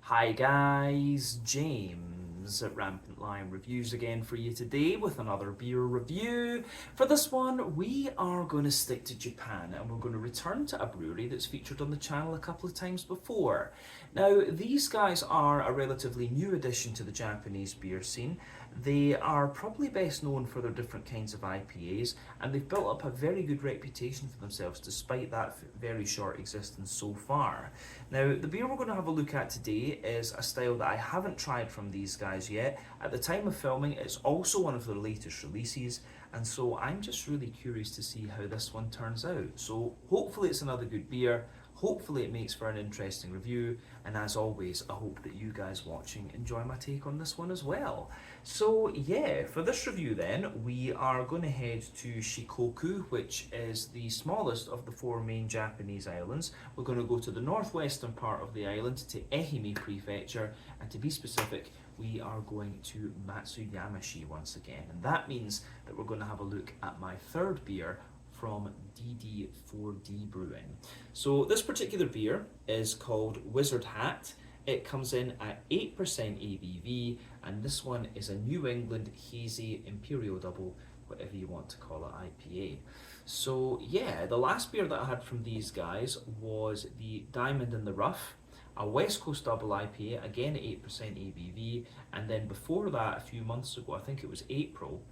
Hi guys, James at Rampant Lion Reviews again for you today with another beer review. For this one, we are going to stick to Japan and we're going to return to a brewery that's featured on the channel a couple of times before. Now, these guys are a relatively new addition to the Japanese beer scene. They are probably best known for their different kinds of IPAs, and they've built up a very good reputation for themselves despite that very short existence so far. Now, the beer we're going to have a look at today is a style that I haven't tried from these guys yet. At the time of filming, it's also one of their latest releases, and so I'm just really curious to see how this one turns out. So hopefully it's another good beer. Hopefully it makes for an interesting review, and as always, I hope that you guys watching enjoy my take on this one as well. So yeah, for this review then, we are going to head to Shikoku, which is the smallest of the four main Japanese islands. We're going to go to the northwestern part of the island, to Ehime Prefecture, and to be specific, we are going to Matsuyama once again. And that means that we're going to have a look at my third beer from DD4D Brewing. So this particular beer is called Wizard Hat. It comes in at 8% ABV, and this one is a New England Hazy Imperial Double, whatever you want to call it, IPA. So yeah, the last beer that I had from these guys was the Diamond in the Rough, a West Coast Double IPA, again at 8% ABV, and then before that, a few months ago, I think it was April,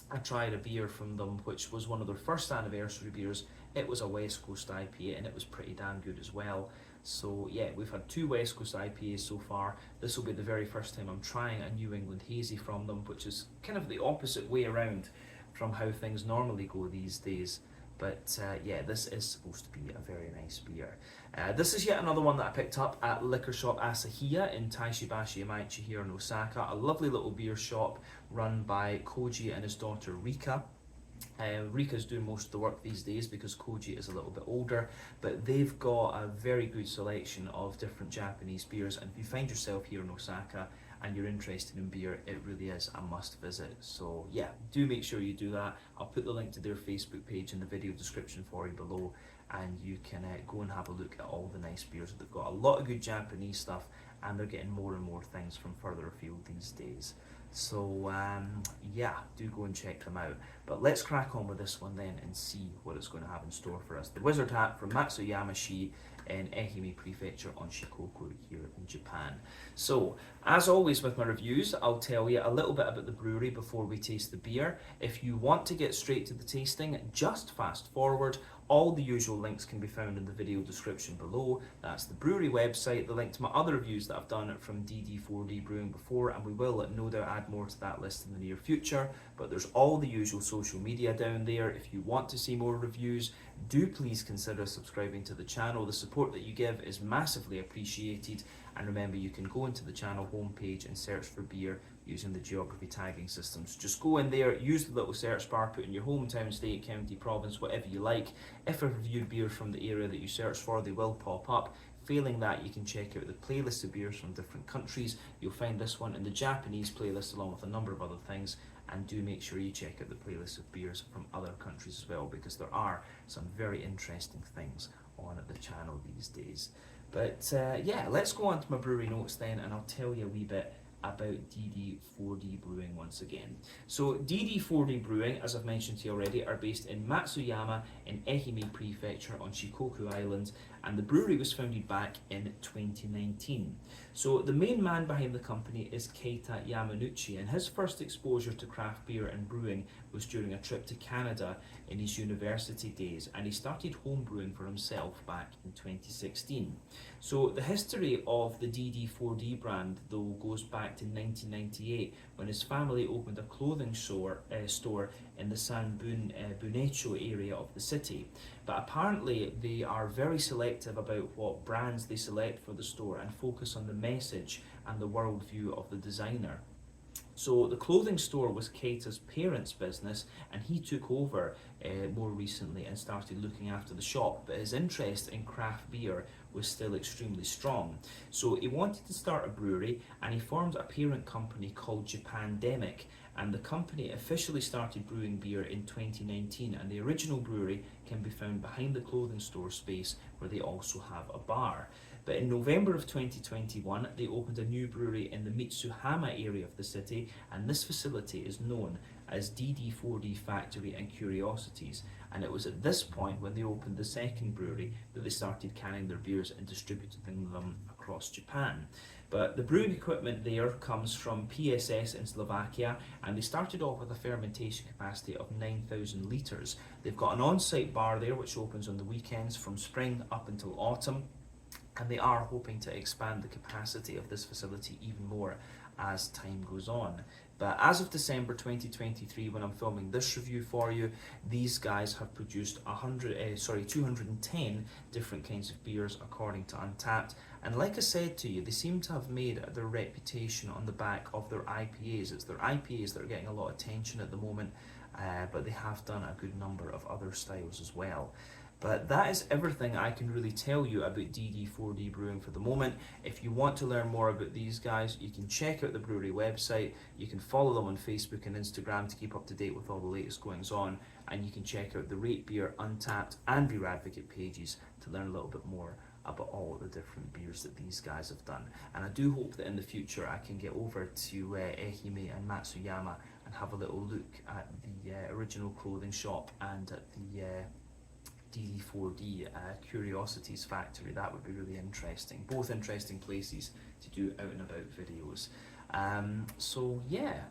I tried a beer from them which was one of their first anniversary beers. It was a West Coast IPA and it was pretty damn good as well. So yeah, we've had two West Coast IPAs so far. This will be the very first time I'm trying a New England Hazy from them, which is kind of the opposite way around from how things normally go these days. But yeah, this is supposed to be a very nice beer. This is yet another one that I picked up at Liquor Shop Asahiya in Taishibashi Emaichi here in Osaka. A lovely little beer shop run by Koji and his daughter Rika. Rika's doing most of the work these days because Koji is a little bit older, but they've got a very good selection of different Japanese beers, and if you find yourself here in Osaka and you're interested in beer, it really is a must visit. So yeah, do make sure you do that. I'll put the link to their Facebook page in the video description for you below, and you can go and have a look at all the nice beers. They've got a lot of good Japanese stuff, and they're getting more and more things from further afield these days. So yeah, do go and check them out. But let's crack on with this one then and see what it's going to have in store for us. The Wizard Hat from Matsuyama in Ehime Prefecture on Shikoku here in Japan. So, as always with my reviews, I'll tell you a little bit about the brewery before we taste the beer. If you want to get straight to the tasting, just fast forward. All the usual links can be found in the video description below. That's the brewery website, the link to my other reviews that I've done from DD4D Brewing before, and we will no doubt add more to that list in the near future. But there's all the usual social media down there. If you want to see more reviews, do please consider subscribing to the channel. The support that you give is massively appreciated. And remember, you can go into the channel homepage and search for beer using the geography tagging systems. Just go in there, use the little search bar, put in your hometown, state, county, province, whatever you like. If I've reviewed beers from the area that you search for, they will pop up. Failing that, you can check out the playlist of beers from different countries. You'll find this one in the Japanese playlist along with a number of other things. And do make sure you check out the playlist of beers from other countries as well, because there are some very interesting things on the channel these days. But yeah, let's go on to my brewery notes then, and I'll tell you a wee bit about DD4D Brewing once again. So DD4D Brewing, as I've mentioned to you already, are based in Matsuyama in Ehime Prefecture on Shikoku Island, and the brewery was founded back in 2019. So the main man behind the company is Keita Yamanouchi, and his first exposure to craft beer and brewing was during a trip to Canada in his university days, and he started home brewing for himself back in 2016. So the history of the DD4D brand though goes back to 1998 when his family opened a clothing store in the San Bunecho area of the city. But apparently they are very selective about what brands they select for the store and focus on the message and the worldview of the designer. So the clothing store was Keita's parents' business, and he took over more recently and started looking after the shop, but his interest in craft beer was still extremely strong. So he wanted to start a brewery, and he formed a parent company called Japandemic, and the company officially started brewing beer in 2019, and the original brewery can be found behind the clothing store space where they also have a bar. But in November of 2021, they opened a new brewery in the Matsuyama area of the city, and this facility is known as DD4D Factory and Curiosities. And it was at this point, when they opened the second brewery, that they started canning their beers and distributing them across Japan. But the brewing equipment there comes from PSS in Slovakia, and they started off with a fermentation capacity of 9,000 litres. They've got an on-site bar there which opens on the weekends from spring up until autumn, and they are hoping to expand the capacity of this facility even more as time goes on. But as of December 2023, when I'm filming this review for you, these guys have produced 210 different kinds of beers according to Untappd. And like I said to you, they seem to have made their reputation on the back of their IPAs. It's their IPAs that are getting a lot of attention at the moment, but they have done a good number of other styles as well. But that is everything I can really tell you about DD4D Brewing for the moment. If you want to learn more about these guys, you can check out the brewery website, you can follow them on Facebook and Instagram to keep up to date with all the latest goings on, and you can check out the Rate Beer, Untappd and Beer Advocate pages to learn a little bit more about all of the different beers that these guys have done. And I do hope that in the future I can get over to Ehime and Matsuyama and have a little look at the original clothing shop and at the DD4D Curiosities factory. That would be really interesting. Both interesting places to do out and about videos. So yeah,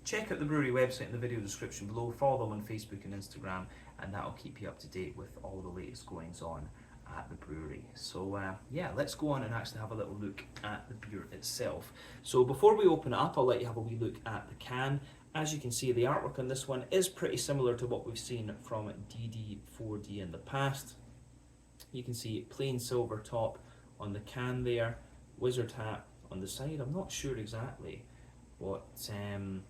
check out the brewery website in the video description below, follow them on Facebook and Instagram, and that'll keep you up to date with all the latest goings on at the brewery. So yeah, let's go on and actually have a little look at the beer itself. So before we open it up, I'll let you have a wee look at the can. As you can see, the artwork on this one is pretty similar to what we've seen from DD4D in the past. You can see plain silver top on the can there, wizard hat on the side. I'm not sure exactly what the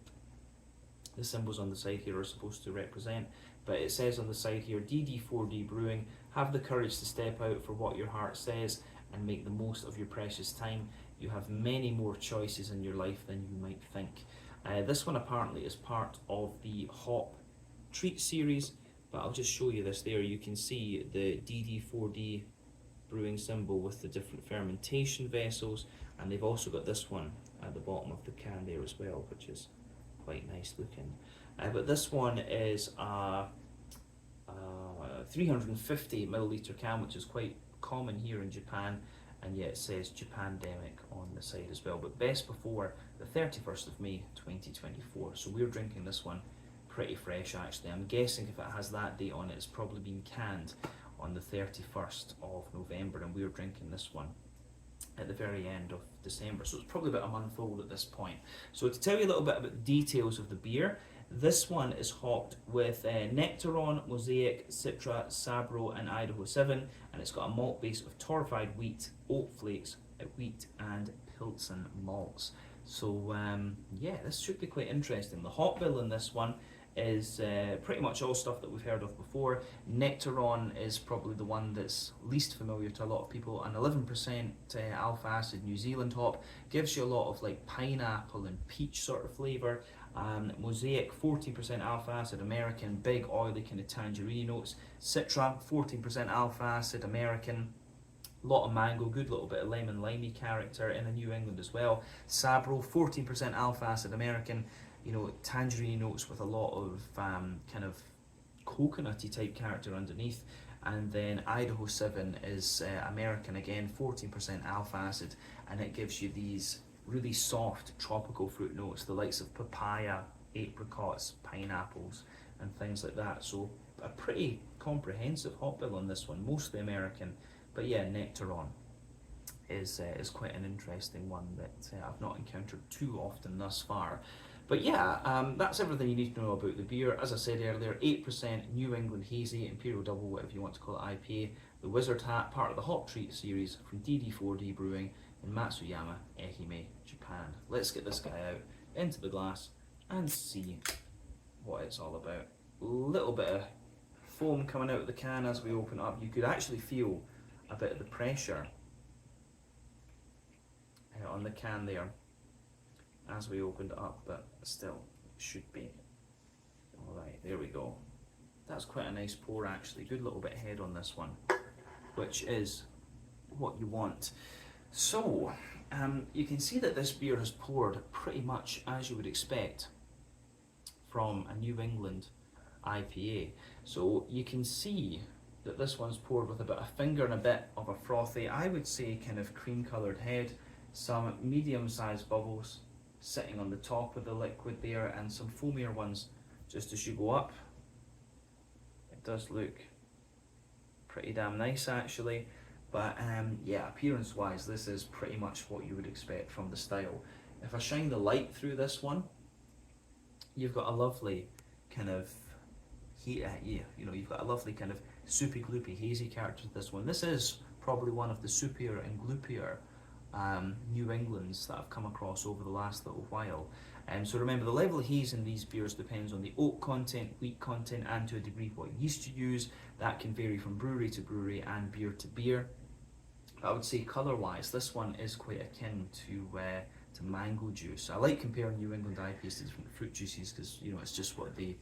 symbols on the side here are supposed to represent, but it says on the side here, DD4D Brewing, have the courage to step out for what your heart says and make the most of your precious time. You have many more choices in your life than you might think. This one apparently is part of the Hop Treat series, but I'll just show you this there. You can see the DD4D Brewing symbol with the different fermentation vessels, and they've also got this one at the bottom of the can there as well, which is quite nice looking. But this one is a 350 milliliter can, which is quite common here in Japan, and yet it says Japandemic on the side as well, but best before the 31st of May 2024. So we're drinking this one pretty fresh actually. I'm guessing if it has that date on it, it's probably been canned on the 31st of November, and we're drinking this one at the very end of December, so it's probably about a month old at this point. So to tell you a little bit about the details of the beer, this one is hopped with Nectaron, Mosaic, Citra, Sabro and Idaho 7, and it's got a malt base of torrefied wheat, oat flakes, wheat and Pilsen malts. So yeah, this should be quite interesting. The hop bill in this one is pretty much all stuff that we've heard of before. Nectaron is probably the one that's least familiar to a lot of people. An 11% alpha acid New Zealand hop, gives you a lot of like pineapple and peach sort of flavour. Mosaic, 14% alpha acid American, big oily kind of tangerine notes. Citra, 14% alpha acid American, a lot of mango, good little bit of lemon limey character in a New England as well. Sabro, 14% alpha acid American, you know, tangerine notes with a lot of kind of coconutty type character underneath. And then Idaho 7 is American again, 14% alpha acid, and it gives you these really soft tropical fruit notes, the likes of papaya, apricots, pineapples and things like that. So a pretty comprehensive hop bill on this one, mostly American, but yeah, Nectaron is quite an interesting one that I've not encountered too often thus far. But yeah, that's everything you need to know about the beer. As I said earlier, 8% New England Hazy, Imperial Double, whatever you want to call it, IPA. The Wizard Hat, part of the Hop Treat series from DD4D Brewing in Matsuyama, Ehime, Japan. Let's get this guy out into the glass and see what it's all about. A little bit of foam coming out of the can as we open it up. You could actually feel a bit of the pressure on the can there as we opened it up, but still it should be. Alright, there we go. That's quite a nice pour actually. Good little bit of head on this one, which is what you want. So, you can see that this beer has poured pretty much as you would expect from a New England IPA. So you can see that this one's poured with about a finger and a bit of a frothy, I would say kind of cream coloured head, some medium sized bubbles sitting on the top of the liquid there, and some foamier ones just as you go up. It does look pretty damn nice actually, but yeah, appearance wise this is pretty much what you would expect from the style. If I shine the light through this one, you've got a lovely kind of heat, you've got a lovely kind of soupy, gloopy, hazy character to this one. This is probably one of the soupier and gloopier New Englands that I've come across over the last little while. So remember, the level of haze in these beers depends on the oak content, wheat content, and to a degree what yeast you use. That can vary from brewery to brewery and beer to beer. I would say colour-wise, this one is quite akin to mango juice. I like comparing New England IPAs to different fruit juices because it's just what the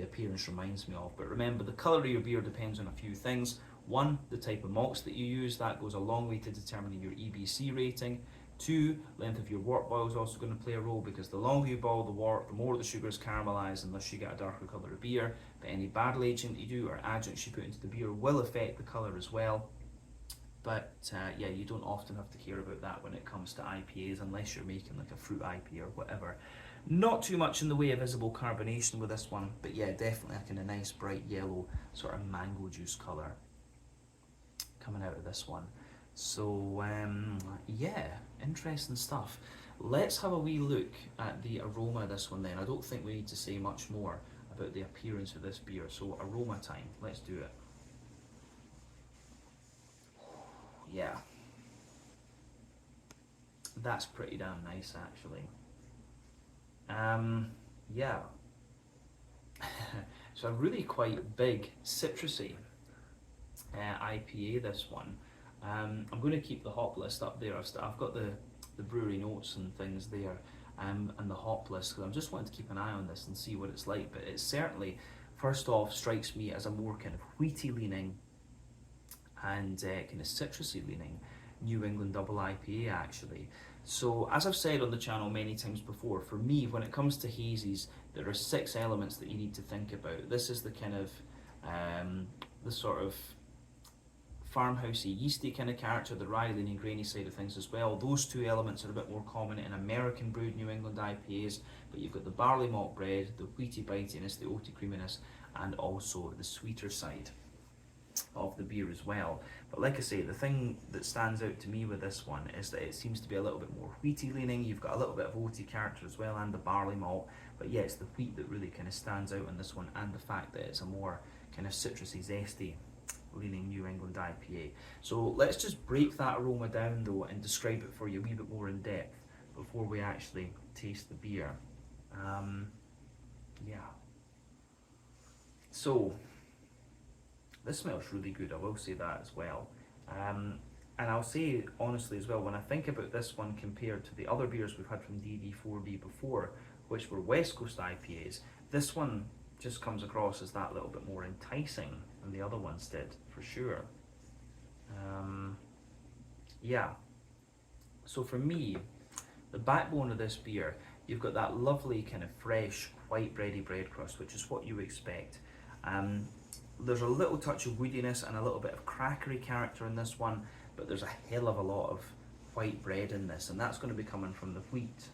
appearance reminds me of. But remember, the colour of your beer depends on a few things. One, the type of malts that you use, that goes a long way to determining your EBC rating. Two, length of your wort boil is also going to play a role, because the longer you boil the wort, the more the sugars caramelise, unless you get a darker colour of beer. But any barrel aging you do or adjuncts you put into the beer will affect the colour as well. But yeah, you don't often have to care about that when it comes to IPAs, unless you're making like a fruit IPA or whatever. Not too much in the way of visible carbonation with this one, but yeah, definitely like in a nice bright yellow sort of mango juice colour coming out of this one. So yeah, interesting stuff. Let's have a wee look at the aroma of this one then. I don't think we need to say much more about the appearance of this beer, so aroma time, let's do it. Yeah, that's pretty damn nice actually. Yeah, so a really quite big citrusy IPA, this one. I'm going to keep the hop list up there. I've got the brewery notes and things there, and the hop list, because I'm just wanting to keep an eye on this and see what it's like. But it certainly, first off, strikes me as a more kind of wheaty leaning and kind of citrusy leaning New England double IPA actually. So as I've said on the channel many times before, for me, when it comes to hazies, there are 6 elements that you need to think about. This is the kind of the sort of farmhousey, yeasty kind of character, the rye leaning, grainy side of things as well. Those 2 elements are a bit more common in American brewed New England IPAs, but you've got the barley malt bread, the wheaty bitiness, the oaty creaminess, and also the sweeter side of the beer as well. But like I say, the thing that stands out to me with this one is that it seems to be a little bit more wheaty leaning. You've got a little bit of oaty character as well, and the barley malt, but yeah, it's the wheat that really kind of stands out in this one, and the fact that it's a more kind of citrusy, zesty leaning New England IPA. So let's just break that aroma down though and describe it for you a wee bit more in depth before we actually taste the beer. Yeah, so this smells really good, I will say that as well. And I'll say honestly as well, when I think about this one compared to the other beers we've had from DD4D before, which were West Coast IPAs, this one just comes across as that little bit more enticing than the other ones did, for sure. Yeah, so for me, the backbone of this beer, you've got that lovely kind of fresh white bready bread crust, which is what you expect. There's a little touch of woodiness and a little bit of crackery character in this one, but there's a hell of a lot of white bread in this, and that's going to be coming from the wheat,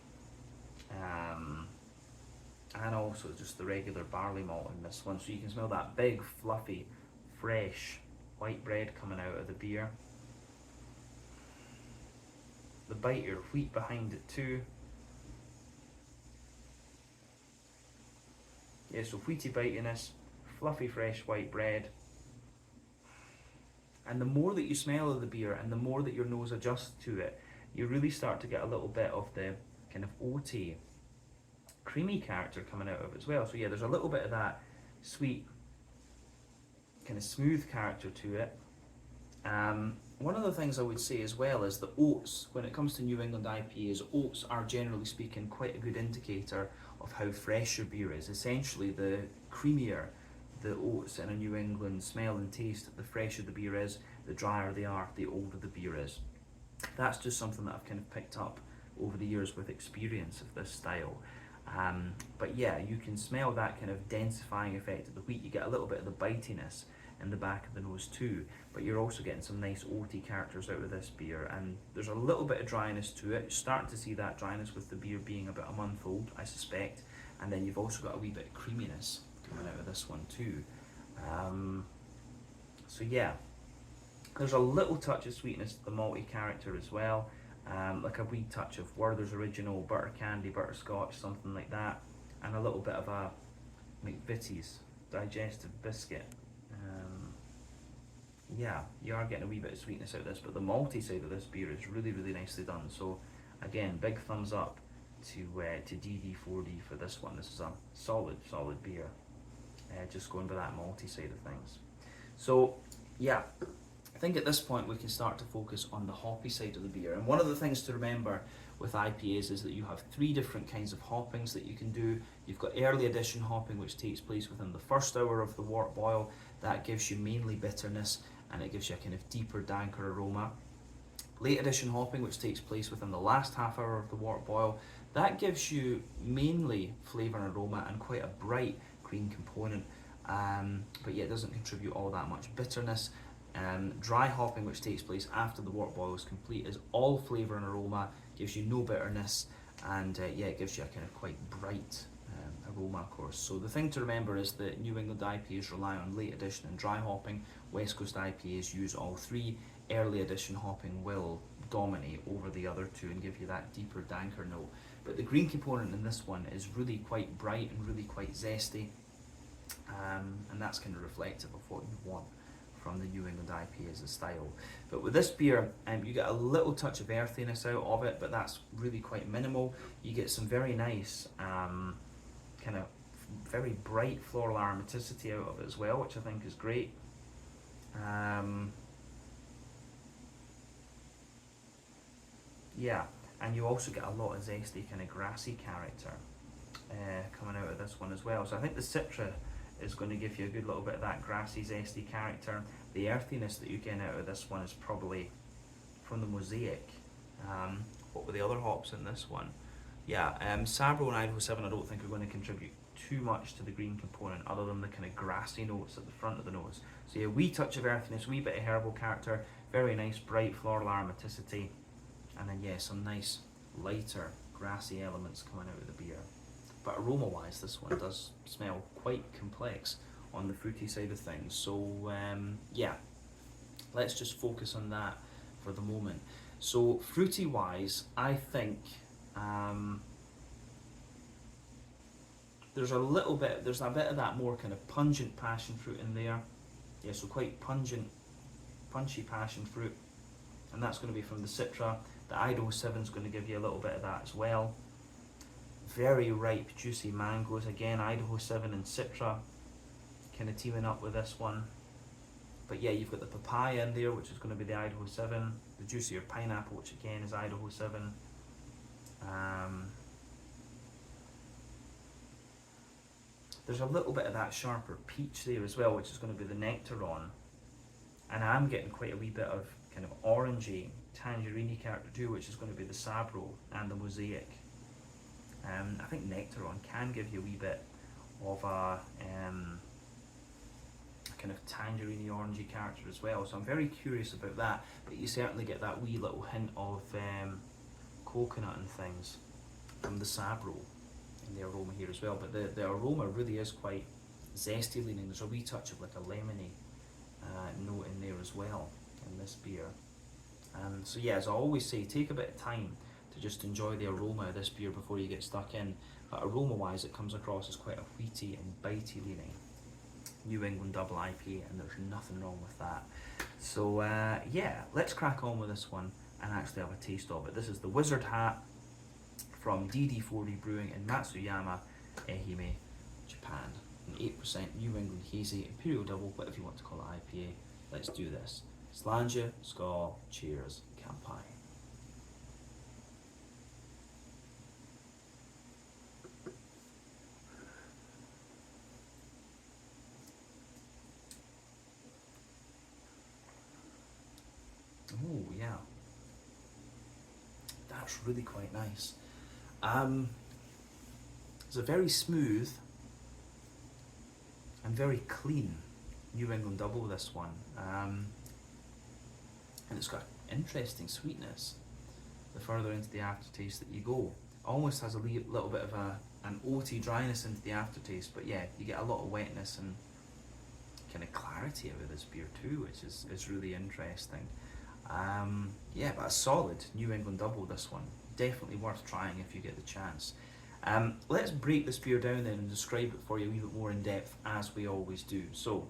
and also just the regular barley malt in this one. So you can smell that big, fluffy, fresh white bread coming out of the beer. The biter of wheat behind it too. Yeah, so wheaty bitiness, fluffy fresh white bread. And the more that you smell of the beer and the more that your nose adjusts to it, you really start to get a little bit of the kind of oaty, creamy character coming out of it as well. So yeah, there's a little bit of that sweet, kind of smooth character to it. One of the things I would say as well is the oats. When it comes to New England IPAs, oats are generally speaking quite a good indicator of how fresh your beer is. Essentially, the creamier the oats in a New England smell and taste, the fresher the beer is, the drier they are, the older the beer is. That's just something that I've kind of picked up over the years with experience of this style. But yeah, you can smell that kind of densifying effect of the wheat. You get a little bit of the bitiness in the back of the nose too, but you're also getting some nice oaty characters out of this beer, and there's a little bit of dryness to it. You're starting to see that dryness with the beer being about a month old, I suspect, and then you've also got a wee bit of creaminess coming out of this one too. So yeah, there's a little touch of sweetness to the malty character as well, like a wee touch of Werther's Original, butter candy, butterscotch, something like that, and a little bit of a McVitie's digestive biscuit. Yeah, you are getting a wee bit of sweetness out of this, but the malty side of this beer is really, really nicely done. So again, big thumbs up to DD4D for this one. This is a solid beer, just going by that malty side of things. So yeah, I think at this point we can start to focus on the hoppy side of the beer. And one of the things to remember with IPAs is that you have 3 different kinds of hoppings that you can do. You've got early addition hopping, which takes place within the first hour of the wort boil. That gives you mainly bitterness, and it gives you a kind of deeper, danker aroma. Late addition hopping, which takes place within the last half hour of the wort boil, that gives you mainly flavour and aroma and quite a bright green component, but yeah, it doesn't contribute all that much bitterness. Dry hopping, which takes place after the wort boil is complete, is all flavour and aroma, gives you no bitterness, and yeah, it gives you a kind of quite bright aroma, of course. So the thing to remember is that New England IPAs rely on late addition and dry hopping. West Coast IPAs use all 3. Early addition hopping will dominate over the other 2 and give you that deeper, danker note. But the green component in this one is really quite bright and really quite zesty, and that's kind of reflective of what you want from the New England IPA as a style. But with this beer, you get a little touch of earthiness out of it, but that's really quite minimal. You get some very nice, kind of very bright floral aromaticity out of it as well, which I think is great. Yeah, and you also get a lot of zesty kind of grassy character coming out of this one as well. So I think the Citra is going to give you a good little bit of that grassy, zesty character. The earthiness that you get out of this one is probably from the Mosaic. What were the other hops in this one? Yeah, Sabro and Idaho 7 I don't think are going to contribute too much to the green component other than the kind of grassy notes at the front of the nose. So yeah, wee touch of earthiness, wee bit of herbal character, very nice bright floral aromaticity, and then yeah, some nice lighter grassy elements coming out of the beer. But aroma wise, this one does smell quite complex on the fruity side of things. So yeah, let's just focus on that for the moment. So fruity wise, I think there's a bit of that more kind of pungent passion fruit in there. Yeah, so quite pungent, punchy passion fruit, and that's going to be from the Citra. The Idaho 7 is going to give you a little bit of that as well. Very ripe, juicy mangoes. Again, Idaho 7 and Citra kind of teaming up with this one. But yeah, you've got the papaya in there, which is going to be the Idaho 7. The juicier pineapple, which again is Idaho 7. There's a little bit of that sharper peach there as well, which is going to be the Nectaron. And I'm getting quite a wee bit of kind of orangey, tangerine character too, which is going to be the Sabro and the Mosaic. I think Nectaron can give you a wee bit of a kind of tangerine orangey character as well, so I'm very curious about that. But you certainly get that wee little hint of coconut and things from the Sabro in the aroma here as well. But the aroma really is quite zesty leaning. There's a wee touch of like a lemony note in there as well in this beer. So yeah, as I always say, take a bit of time to just enjoy the aroma of this beer before you get stuck in. But aroma wise, it comes across as quite a wheaty and bitey leaning New England double IPA, and there's nothing wrong with that. So yeah, let's crack on with this one and actually have a taste of it. This is the Wizard Hat from DD4D Brewing in Matsuyama, Ehime, Japan. An 8% New England Hazy Imperial Double, whatever you want to call it, IPA. Let's do this. Slàinte, skål, cheers, kanpai. That's really quite nice. It's a very smooth and very clean New England double, this one. And it's got interesting sweetness the further into the aftertaste that you go. Almost has a little bit of an oaty dryness into the aftertaste, but yeah, you get a lot of wetness and kind of clarity out of this beer too, which is really interesting. Yeah, but a solid New England double, this one. Definitely worth trying if you get the chance. Let's break this beer down then and describe it for you a wee bit more in depth, as we always do. So,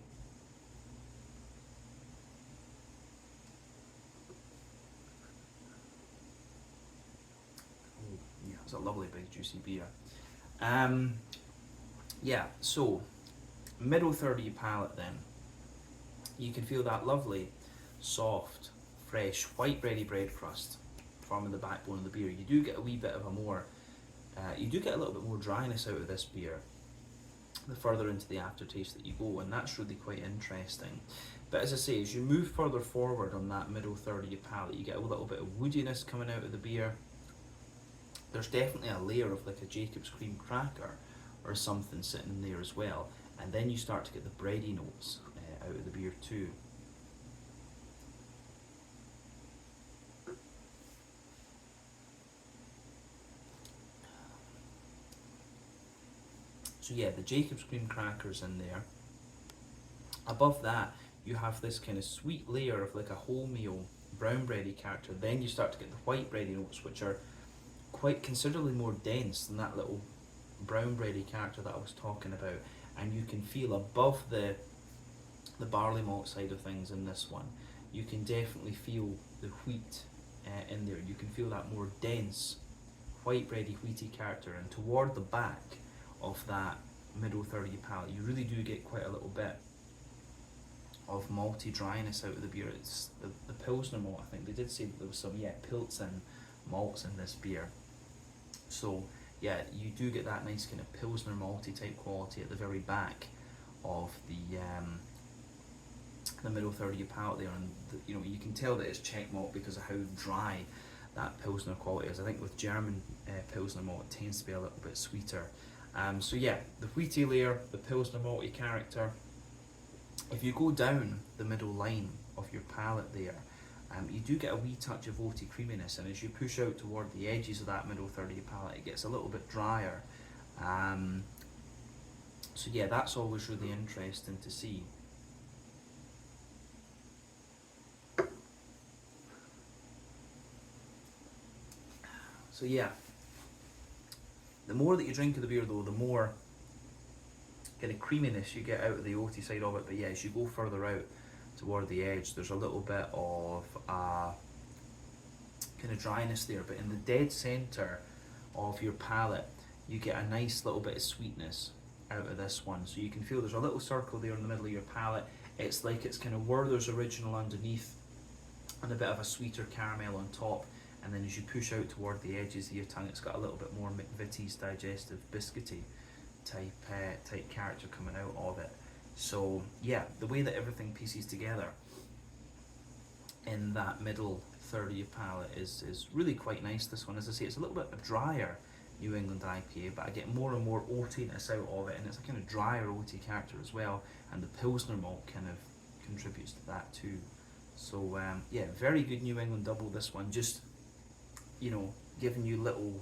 yeah, it's a lovely big juicy beer. Yeah, so middle third of your palate then, you can feel that lovely, soft, fresh, white bready bread crust forming the backbone of the beer. You do get a wee bit of a more, you do get a little bit more dryness out of this beer the further into the aftertaste that you go, and that's really quite interesting. But as I say, as you move further forward on that middle third of your palate, you get a little bit of woodiness coming out of the beer. There's definitely a layer of like a Jacob's cream cracker or something sitting in there as well, and then you start to get the bready notes out of the beer too. So yeah, the Jacob's cream crackers in there. Above that, you have this kind of sweet layer of like a wholemeal brown bready character. Then you start to get the white bready notes, which are quite considerably more dense than that little brown bready character that I was talking about. And you can feel above the barley malt side of things in this one, you can definitely feel the wheat in there. You can feel that more dense white bready wheaty character, and toward the back of that middle third of your palate, you really do get quite a little bit of malty dryness out of the beer. It's the Pilsner malt. I think they did say that there was some Pilsen malts in this beer. So yeah, you do get that nice kind of Pilsner malty type quality at the very back of the middle third of your palate there, and you know, you can tell that it's Czech malt because of how dry that Pilsner quality is. I think with German Pilsner malt, it tends to be a little bit sweeter. So yeah, the wheaty layer, the Pilsner malty character. If you go down the middle line of your palate there, you do get a wee touch of oaty creaminess, and as you push out toward the edges of that middle third of your palate, it gets a little bit drier. So yeah, that's always really interesting to see. So yeah, the more that you drink of the beer though, the more kind of creaminess you get out of the oaty side of it. But yeah, as you go further out toward the edge, there's a little bit of kind of dryness there, but in the dead center of your palate, you get a nice little bit of sweetness out of this one. So you can feel there's a little circle there in the middle of your palate. It's like it's kind of Werther's Original underneath and a bit of a sweeter caramel on top. And then as you push out toward the edges of your tongue, it's got a little bit more McVitie's digestive biscuity type character coming out of it. So yeah, the way that everything pieces together in that middle third of your palate is really quite nice. This one, as I say, it's a little bit a drier New England IPA, but I get more and more oatiness out of it, and it's a kind of drier oaty character as well, and the Pilsner malt kind of contributes to that too. So yeah, very good New England double, this one. Just, you know, giving you little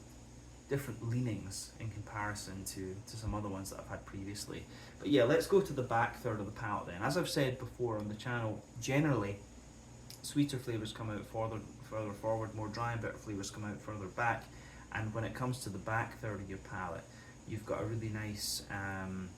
different leanings in comparison to some other ones that I've had previously. But yeah, let's go to the back third of the palate then. As I've said before on the channel, generally sweeter flavours come out further forward, more dry and bitter flavours come out further back, and when it comes to the back third of your palate, you've got a really nice kind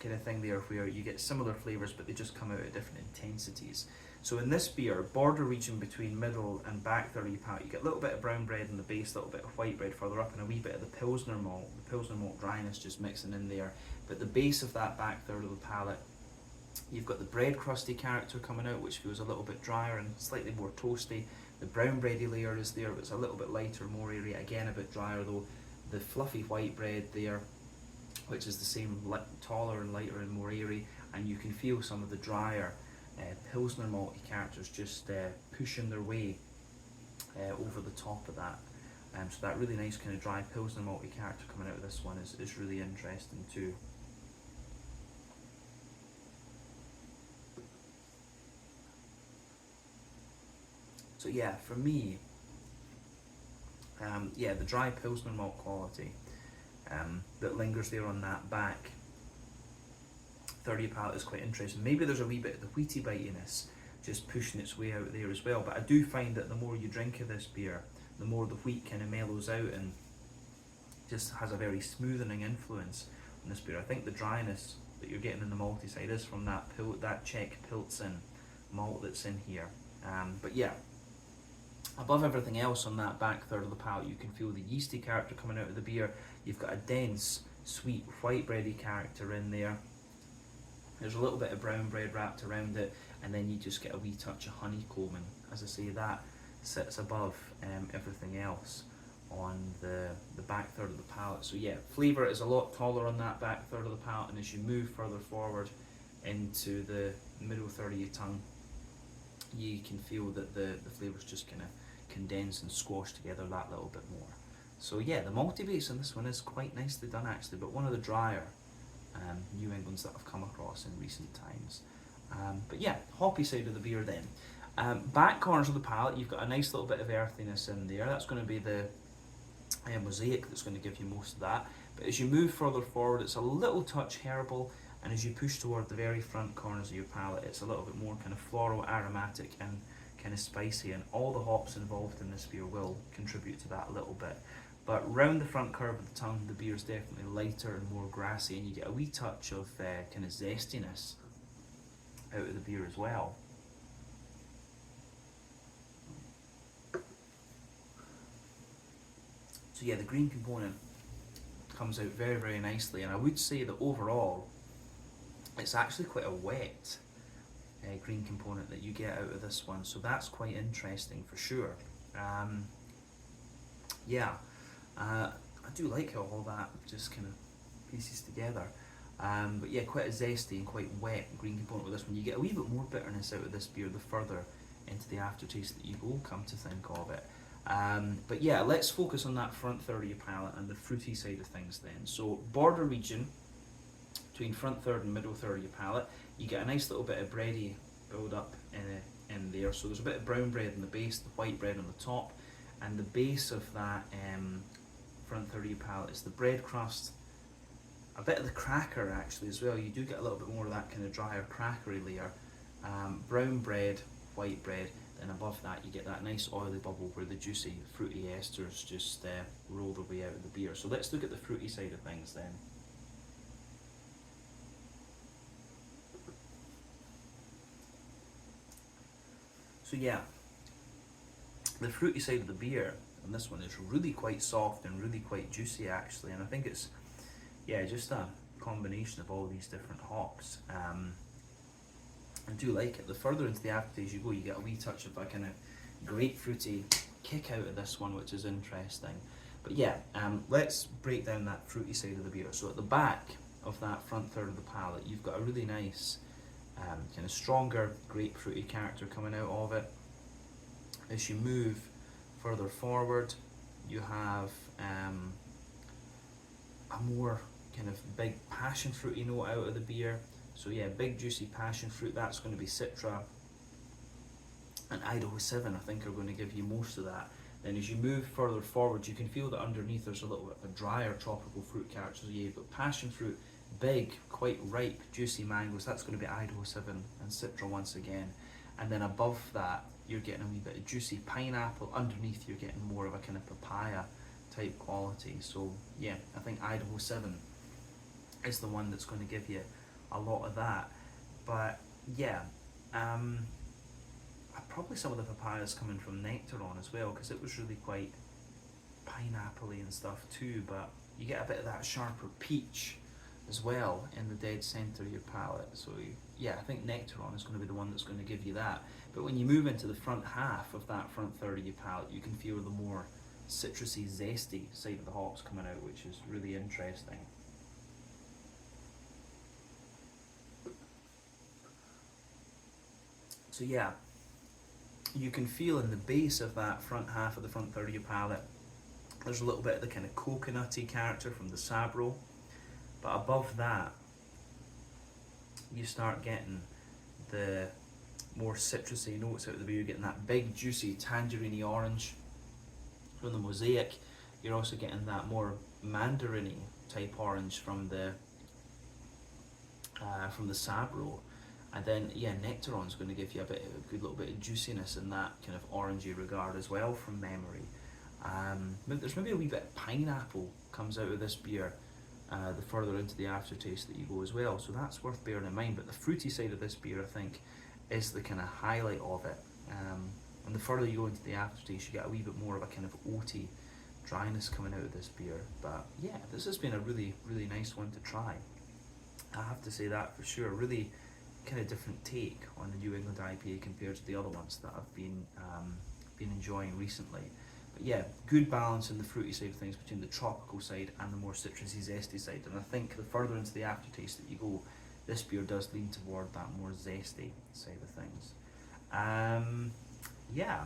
of thing there where you get similar flavours but they just come out at different intensities. So in this beer, border region between middle and back third of your palate, you get a little bit of brown bread in the base, a little bit of white bread further up, and a wee bit of the Pilsner malt dryness just mixing in there. But the base of that back third of the palate, you've got the bread crusty character coming out, which feels a little bit drier and slightly more toasty. The brown bready layer is there, but it's a little bit lighter, more airy, again a bit drier though. The fluffy white bread there, which is the same, taller and lighter and more airy, and you can feel some of the drier Pilsner malty characters just pushing their way over the top of that. So that really nice kind of dry Pilsner malty character coming out of this one is really interesting too. So yeah, for me, yeah, the dry Pilsner malt quality that lingers there on that back 30 palate is quite interesting. Maybe there's a wee bit of the wheaty bitiness just pushing its way out there as well, but I do find that the more you drink of this beer, the more the wheat kind of mellows out and just has a very smoothing influence on this beer. I think the dryness that you're getting in the malty side is from that Czech Pilsen malt that's in here. But yeah, above everything else on that back third of the palate, you can feel the yeasty character coming out of the beer. You've got a dense, sweet, white bready character in there. There's a little bit of brown bread wrapped around it, and then you just get a wee touch of honeycomb, and as I say, that sits above everything else on the back third of the palate. So yeah, flavour is a lot taller on that back third of the palate, and as you move further forward into the middle third of your tongue, you can feel that the flavours just kind of condense and squash together that little bit more. So yeah, the malty base on this one is quite nicely done actually, but one of the drier New Englands that I've come across in recent times. But yeah, hoppy side of the beer then. Back corners of the palate, you've got a nice little bit of earthiness in there. That's going to be the mosaic that's going to give you most of that. But as you move further forward, it's a little touch herbal, and as you push toward the very front corners of your palate, it's a little bit more kind of floral, aromatic, and kind of spicy, and all the hops involved in this beer will contribute to that a little bit. But round the front curve of the tongue, the beer is definitely lighter and more grassy, and you get a wee touch of kind of zestiness out of the beer as well. So yeah, the green component comes out very, very nicely, and I would say that overall, it's actually quite a wet green component that you get out of this one, so that's quite interesting for sure. Yeah. I do like how all that just kind of pieces together. But yeah, quite a zesty and quite wet green component with this one. You get a wee bit more bitterness out of this beer the further into the aftertaste that you go, come to think of it. But yeah, let's focus on that front third of your palate and the fruity side of things then. So border region between front third and middle third of your palate, you get a nice little bit of bready build up in there. So there's a bit of brown bread in the base, the white bread on the top, and the base of that front third of your palate is the bread crust, a bit of the cracker actually as well. You do get a little bit more of that kind of drier crackery layer. Brown bread, white bread, then above that you get that nice oily bubble where the juicy fruity esters just roll their way out of the beer. So let's look at the fruity side of things then. So yeah, the fruity side of the beer on this one is really quite soft and really quite juicy actually, and I think it's, yeah, just a combination of all these different hops. I do like it. The further into the aftertaste you go, you get a wee touch of a kind of grapefruity kick out of this one, which is interesting. But yeah, let's break down that fruity side of the beer. So at the back of that front third of the palate, you've got a really nice kind of stronger grapefruity character coming out of it. As you move further forward, you have a more kind of big passion fruity note out of the beer. So yeah, big juicy passion fruit, that's going to be Citra and Idaho 7 I think are going to give you most of that. Then as you move further forward, you can feel that underneath there's a little bit of a drier tropical fruit character. So yeah, you've got passion fruit, big, quite ripe, juicy mangoes, that's going to be Idaho 7 and Citra once again. And then above that, you're getting a wee bit of juicy pineapple. Underneath, you're getting more of a kind of papaya type quality. So yeah, I think Idaho 7 is the one that's going to give you a lot of that. But yeah, probably some of the papayas coming from Nectaron as well, because it was really quite pineapple-y and stuff too, but you get a bit of that sharper peach as well in the dead centre of your palate. So yeah, I think Nectaron is going to be the one that's going to give you that. But when you move into the front half of that front third of your palate, you can feel the more citrusy, zesty side of the hops coming out, which is really interesting. So yeah, you can feel in the base of that front half of the front third of your palate, there's a little bit of the kind of coconutty character from the Sabro, but above that, you start getting the more citrusy notes out of the beer. You're getting that big, juicy, tangerine orange from the Mosaic. You're also getting that more mandarin-y type orange from the Sabro. And then, yeah, Nectaron's going to give you a good little bit of juiciness in that kind of orangey regard as well from memory. There's maybe a wee bit of pineapple comes out of this beer the further into the aftertaste that you go as well, so that's worth bearing in mind. But the fruity side of this beer, I think, is the kind of highlight of it. And the further you go into the aftertaste, you get a wee bit more of a kind of oaty dryness coming out of this beer. But yeah, this has been a really, really nice one to try. I have to say that for sure. Really kind of different take on the New England IPA compared to the other ones that I've been enjoying recently. But yeah, good balance in the fruity side of things between the tropical side and the more citrusy, zesty side. And I think the further into the aftertaste that you go, this beer does lean toward that more zesty side of things. Yeah,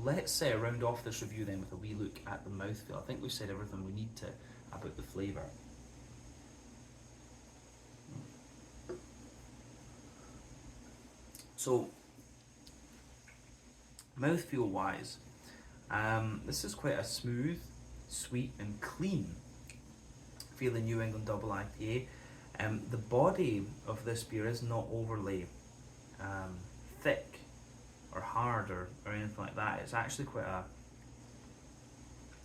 let's round off this review then with a wee look at the mouthfeel. I think we've said everything we need to about the flavour. So, mouthfeel wise, this is quite a smooth, sweet and clean feeling New England Double IPA. The body of this beer is not overly thick or hard or anything like that. It's actually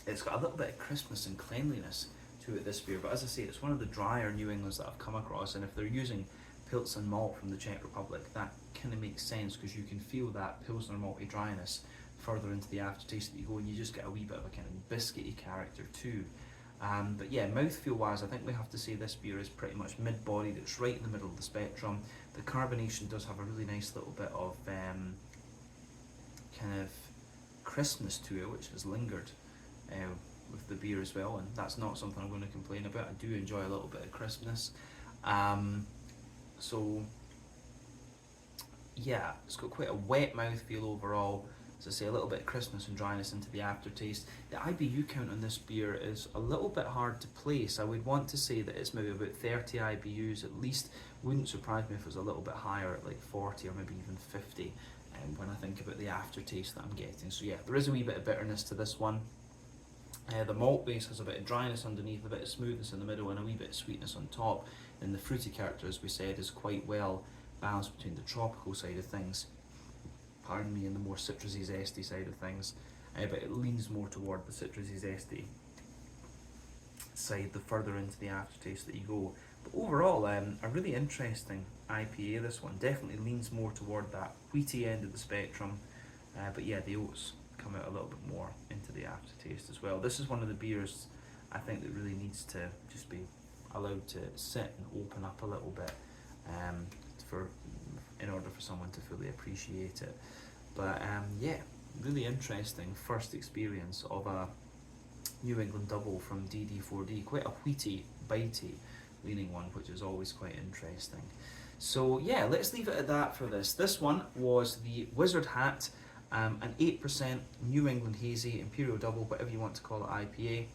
it's got a little bit of crispness and cleanliness to it, this beer. But as I say, it's one of the drier New Englands that I've come across, and if they're using Pilsen malt from the Czech Republic, that kind of makes sense because you can feel that Pilsner malty dryness further into the aftertaste that you go, and you just get a wee bit of a kind of biscuity character too. But yeah, mouthfeel wise, I think we have to say this beer is pretty much mid-bodied. It's right in the middle of the spectrum. The carbonation does have a really nice little bit of kind of crispness to it, which has lingered with the beer as well, and that's not something I'm going to complain about. I do enjoy a little bit of crispness. So yeah, it's got quite a wet mouthfeel overall. As I say, a little bit of crispness and dryness into the aftertaste. The IBU count on this beer is a little bit hard to place. I would want to say that it's maybe about 30 IBUs at least. Wouldn't surprise me if it was a little bit higher at like 40 or maybe even 50 when I think about the aftertaste that I'm getting. So yeah, there is a wee bit of bitterness to this one. The malt base has a bit of dryness underneath, a bit of smoothness in the middle and a wee bit of sweetness on top. And the fruity character, as we said, is quite well balanced between the tropical side of things, pardon me, and the more citrusy, zesty side of things. But it leans more toward the citrusy, zesty side the further into the aftertaste that you go. But overall, a really interesting IPA, this one. Definitely leans more toward that wheaty end of the spectrum. But yeah, the oats come out a little bit more into the aftertaste as well. This is one of the beers I think that really needs to just be allowed to sit and open up a little bit in order for someone to fully appreciate it. But yeah, really interesting first experience of a New England double from DD4D. Quite a wheaty, bitey leaning one, which is always quite interesting. So yeah, let's leave it at that for this. This one was the Wizard Hat, an 8% New England Hazy, Imperial Double, whatever you want to call it, IPA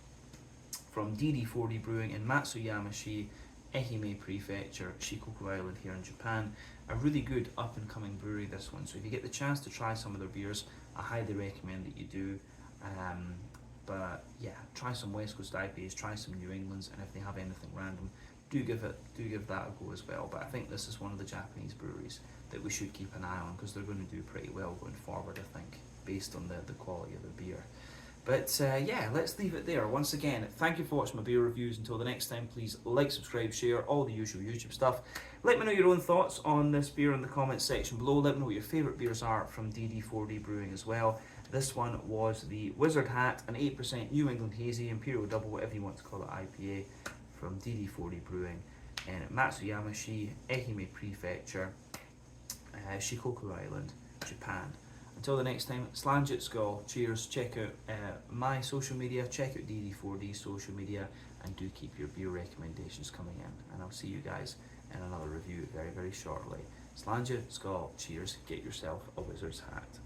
from DD4D Brewing in Matsuyama, Ehime Prefecture, Shikoku Island here in Japan. A really good up and coming brewery, this one. So if you get the chance to try some of their beers, I highly recommend that you do. But yeah, try some West Coast IPAs, try some New Englands, and if they have anything random, do give that a go as well. But I think this is one of the Japanese breweries that we should keep an eye on because they're going to do pretty well going forward, I think, based on the quality of the beer. But yeah, let's leave it there. Once again, thank you for watching my beer reviews. Until the next time, please like, subscribe, share, all the usual YouTube stuff. Let me know your own thoughts on this beer in the comments section below. Let me know what your favourite beers are from DD4D Brewing as well. This one was the Wizard Hat, an 8% New England Hazy, Imperial Double, whatever you want to call it, IPA from DD4D Brewing in Matsuyama, Ehime Prefecture, Shikoku Island, Japan. Until the next time, Slange it Skull, cheers, check out my social media, check out DD4D social media, and do keep your beer recommendations coming in. And I'll see you guys in another review very, very shortly. Slàinte, Skål, cheers, get yourself a wizard's hat.